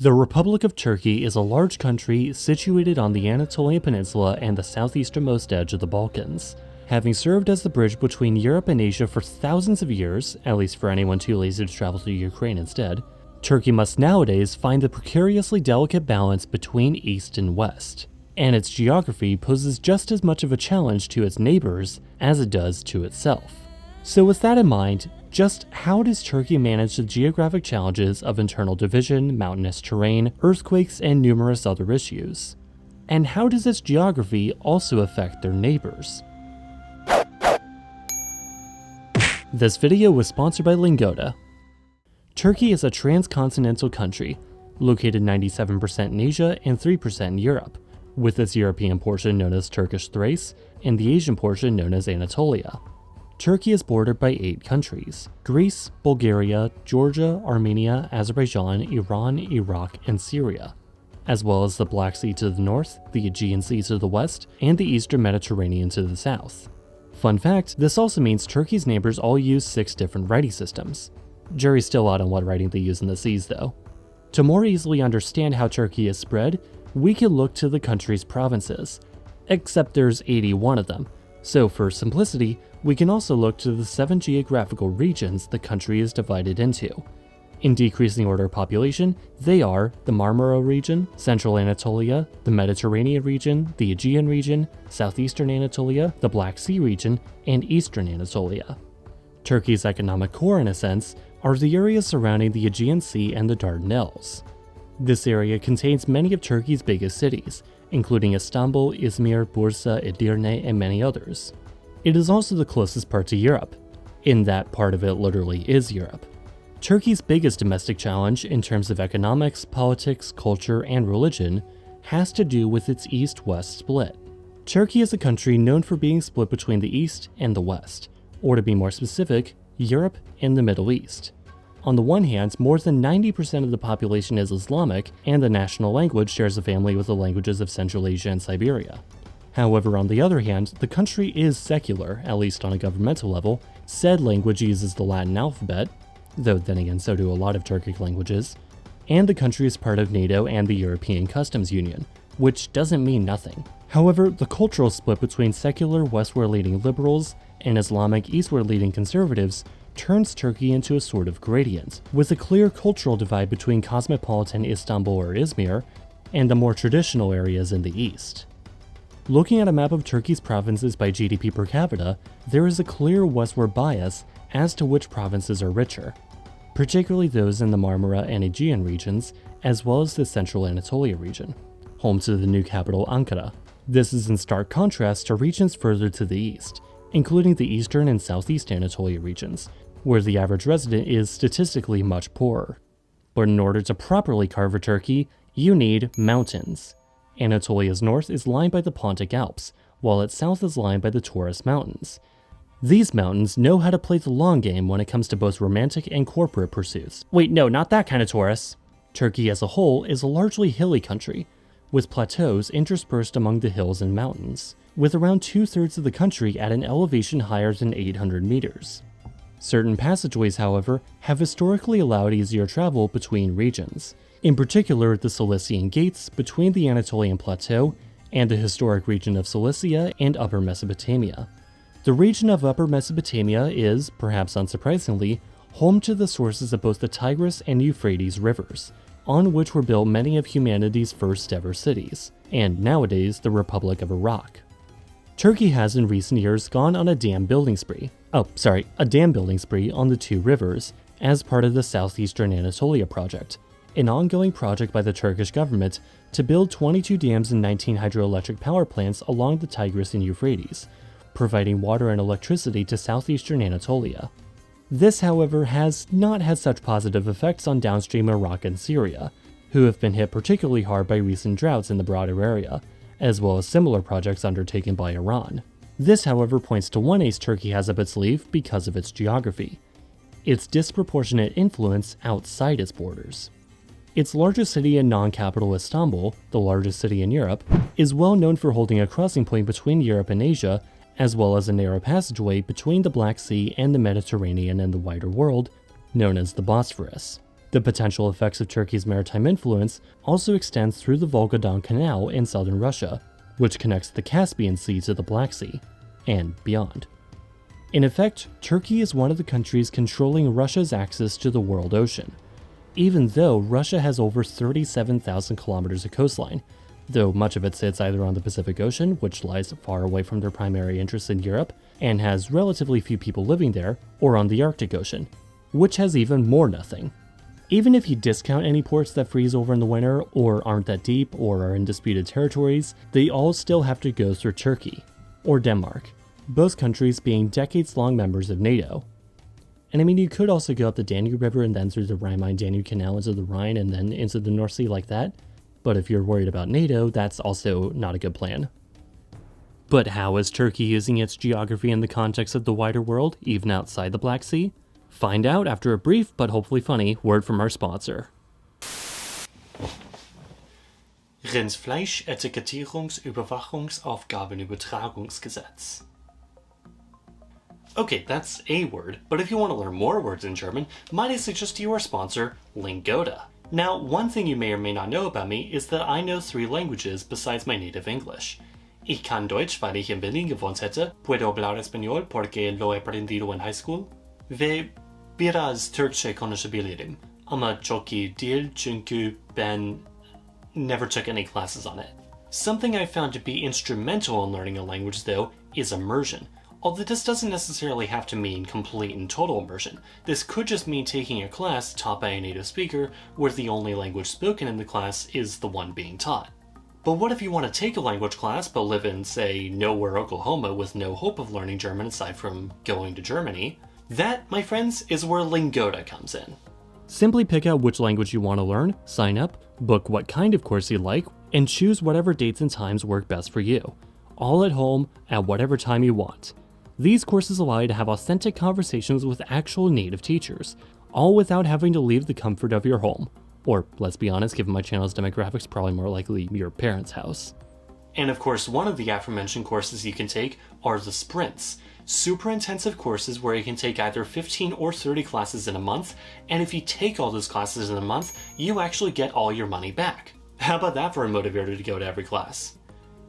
The Republic of Turkey is a large country situated on the Anatolian Peninsula and the southeasternmost edge of the Balkans. Having served as the bridge between Europe and Asia for thousands of years, at least for anyone too lazy to travel to Ukraine instead, Turkey must nowadays find the precariously delicate balance between East and West. And its geography poses just as much of a challenge to its neighbors as it does to itself. So with that in mind, just how does Turkey manage the geographic challenges of internal division, mountainous terrain, earthquakes, and numerous other issues? And how does its geography also affect their neighbors? This video was sponsored by Lingoda. Turkey is a transcontinental country, located 97% in Asia and 3% in Europe, with its European portion known as Turkish Thrace and the Asian portion known as Anatolia. Turkey is bordered by 8 countries: Greece, Bulgaria, Georgia, Armenia, Azerbaijan, Iran, Iraq, and Syria, as well as the Black Sea to the north, the Aegean Sea to the west, and the Eastern Mediterranean to the south. Fun fact, this also means Turkey's neighbors all use 6 different writing systems. Jury's still out on what writing they use in the seas though. To more easily understand how Turkey is spread, we can look to the country's provinces, except there's 81 of them, so for simplicity, we can also look to the 7 geographical regions the country is divided into. In decreasing order of population, they are the Marmara region, Central Anatolia, the Mediterranean region, the Aegean region, Southeastern Anatolia, the Black Sea region, and Eastern Anatolia. Turkey's economic core, in a sense, are the areas surrounding the Aegean Sea and the Dardanelles. This area contains many of Turkey's biggest cities, including Istanbul, Izmir, Bursa, Edirne, and many others. It is also the closest part to Europe, in that part of it literally is Europe. Turkey's biggest domestic challenge in terms of economics, politics, culture, and religion has to do with its East-West split. Turkey is a country known for being split between the East and the West, or to be more specific, Europe and the Middle East. On the one hand, more than 90% of the population is Islamic, and the national language shares a family with the languages of Central Asia and Siberia. However, on the other hand, the country is secular, at least on a governmental level. Said language uses the Latin alphabet, though then again so do a lot of Turkic languages, and the country is part of NATO and the European Customs Union, which doesn't mean nothing. However, the cultural split between secular westward-leaning liberals and Islamic eastward-leaning conservatives turns Turkey into a sort of gradient, with a clear cultural divide between cosmopolitan Istanbul or Izmir and the more traditional areas in the east. Looking at a map of Turkey's provinces by GDP per capita, there is a clear westward bias as to which provinces are richer, particularly those in the Marmara and Aegean regions, as well as the Central Anatolia region, home to the new capital Ankara. This is in stark contrast to regions further to the east, including the Eastern and Southeast Anatolia regions, where the average resident is statistically much poorer. But in order to properly carve a Turkey, you need mountains. Anatolia's north is lined by the Pontic Alps, while its south is lined by the Taurus Mountains. These mountains know how to play the long game when it comes to both romantic and corporate pursuits. Wait, no, not that kind of Taurus. Turkey as a whole is a largely hilly country, with plateaus interspersed among the hills and mountains, with around 2/3 of the country at an elevation higher than 800 meters. Certain passageways, however, have historically allowed easier travel between regions, in particular the Cilician Gates between the Anatolian Plateau and the historic region of Cilicia and Upper Mesopotamia. The region of Upper Mesopotamia is, perhaps unsurprisingly, home to the sources of both the Tigris and Euphrates rivers, on which were built many of humanity's first ever cities, and nowadays the Republic of Iraq. Turkey has in recent years gone on a dam building spree on the 2 rivers as part of the Southeastern Anatolia project, an ongoing project by the Turkish government to build 22 dams and 19 hydroelectric power plants along the Tigris and Euphrates, providing water and electricity to southeastern Anatolia. This, however, has not had such positive effects on downstream Iraq and Syria, who have been hit particularly hard by recent droughts in the broader area, as well as similar projects undertaken by Iran. This, however, points to one ace Turkey has up its sleeve because of its geography: its disproportionate influence outside its borders. Its largest city and non-capital Istanbul, the largest city in Europe, is well known for holding a crossing point between Europe and Asia, as well as a narrow passageway between the Black Sea and the Mediterranean and the wider world, known as the Bosphorus. The potential effects of Turkey's maritime influence also extends through the Volga-Don Canal in southern Russia, which connects the Caspian Sea to the Black Sea, and beyond. In effect, Turkey is one of the countries controlling Russia's access to the world ocean, even though Russia has over 37,000 kilometers of coastline, though much of it sits either on the Pacific Ocean, which lies far away from their primary interests in Europe, and has relatively few people living there, or on the Arctic Ocean, which has even more nothing. Even if you discount any ports that freeze over in the winter, or aren't that deep, or are in disputed territories, they all still have to go through Turkey, or Denmark, both countries being decades-long members of NATO. And I mean, you could also go up the Danube River and then through the Rhine-Main-Danube Canal into the Rhine and then into the North Sea like that, but if you're worried about NATO, that's also not a good plan. But how is Turkey using its geography in the context of the wider world, even outside the Black Sea? Find out after a brief, but hopefully funny, word from our sponsor. Rindfleisch-Etikettierungs-Überwachungsaufgabenübertragungsgesetz. Okay, that's a word, but if you want to learn more words in German, might I suggest to you our sponsor, Lingoda. Now, one thing you may or may not know about me is that I know 3 languages besides my native English. Ich kann Deutsch, weil ich in Berlin gewohnt hätte. Puedo hablar español porque lo he aprendido en high school. Ve biraz Türkçe konuşabilirim. Ama çok iyi değil çünkü ben never took any classes on it. Something I found to be instrumental in learning a language, though, is immersion. Although this doesn't necessarily have to mean complete and total immersion. This could just mean taking a class taught by a native speaker where the only language spoken in the class is the one being taught. But what if you want to take a language class but live in, say, nowhere Oklahoma with no hope of learning German aside from going to Germany? That, my friends, is where Lingoda comes in. Simply pick out which language you want to learn, sign up, book what kind of course you like, and choose whatever dates and times work best for you. All at home, at whatever time you want. These courses allow you to have authentic conversations with actual native teachers, all without having to leave the comfort of your home. Or, let's be honest, given my channel's demographics, probably more likely your parents' house. And of course, one of the aforementioned courses you can take are the sprints. Super intensive courses where you can take either 15 or 30 classes in a month, and if you take all those classes in a month, you actually get all your money back. How about that for a motivator to go to every class?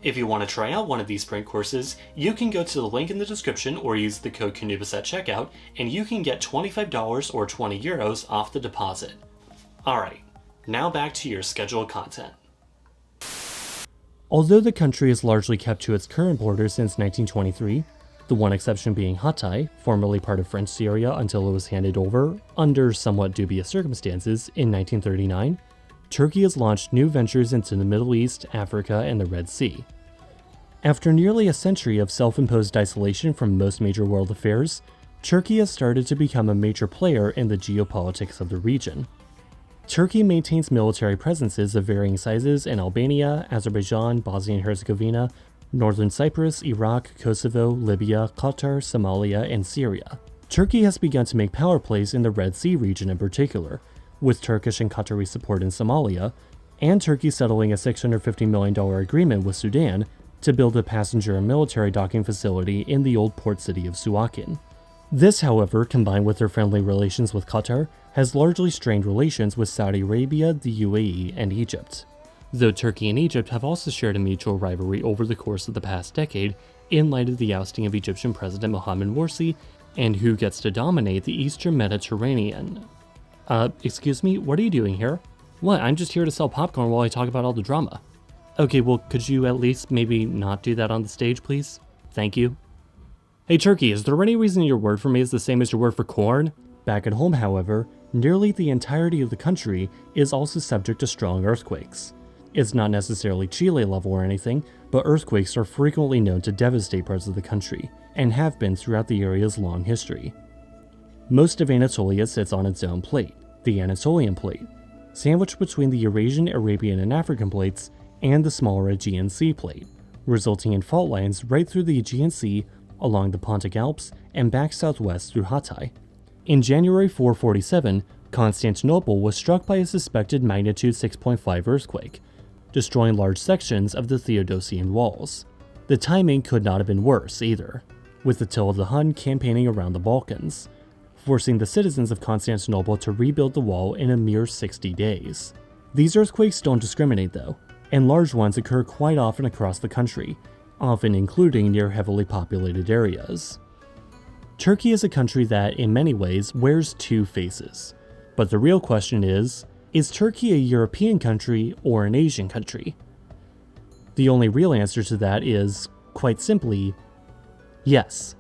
If you want to try out one of these sprint courses, you can go to the link in the description or use the code KhAnubis at checkout, and you can get $25 or 20 euros off the deposit. Alright, now back to your scheduled content. Although the country is largely kept to its current borders since 1923, the one exception being Hatay, formerly part of French Syria until it was handed over, under somewhat dubious circumstances, in 1939, Turkey has launched new ventures into the Middle East, Africa, and the Red Sea. After nearly a century of self-imposed isolation from most major world affairs, Turkey has started to become a major player in the geopolitics of the region. Turkey maintains military presences of varying sizes in Albania, Azerbaijan, Bosnia and Herzegovina, Northern Cyprus, Iraq, Kosovo, Libya, Qatar, Somalia, and Syria. Turkey has begun to make power plays in the Red Sea region in particular, with Turkish and Qatari support in Somalia, and Turkey settling a $650 million agreement with Sudan to build a passenger and military docking facility in the old port city of Suakin. This, however, combined with their friendly relations with Qatar, has largely strained relations with Saudi Arabia, the UAE, and Egypt. Though Turkey and Egypt have also shared a mutual rivalry over the course of the past decade in light of the ousting of Egyptian President Mohamed Morsi and who gets to dominate the Eastern Mediterranean. Excuse me, what are you doing here? What, I'm just here to sell popcorn while I talk about all the drama. Okay, well, could you at least maybe not do that on the stage, please? Thank you. Hey Turkey, is there any reason your word for me is the same as your word for corn? Back at home, however, nearly the entirety of the country is also subject to strong earthquakes. It's not necessarily Chile level or anything, but earthquakes are frequently known to devastate parts of the country, and have been throughout the area's long history. Most of Anatolia sits on its own plate, the Anatolian Plate, sandwiched between the Eurasian, Arabian, and African plates and the smaller Aegean Sea Plate, resulting in fault lines right through the Aegean Sea, along the Pontic Alps, and back southwest through Hatay. In January 447, Constantinople was struck by a suspected magnitude 6.5 earthquake, destroying large sections of the Theodosian walls. The timing could not have been worse either, with Attila the Hun campaigning around the Balkans. forcing the citizens of Constantinople to rebuild the wall in a mere 60 days. These earthquakes don't discriminate though, and large ones occur quite often across the country, often including near heavily populated areas. Turkey is a country that, in many ways, wears two faces. But the real question is Turkey a European country or an Asian country? The only real answer to that is, quite simply, yes.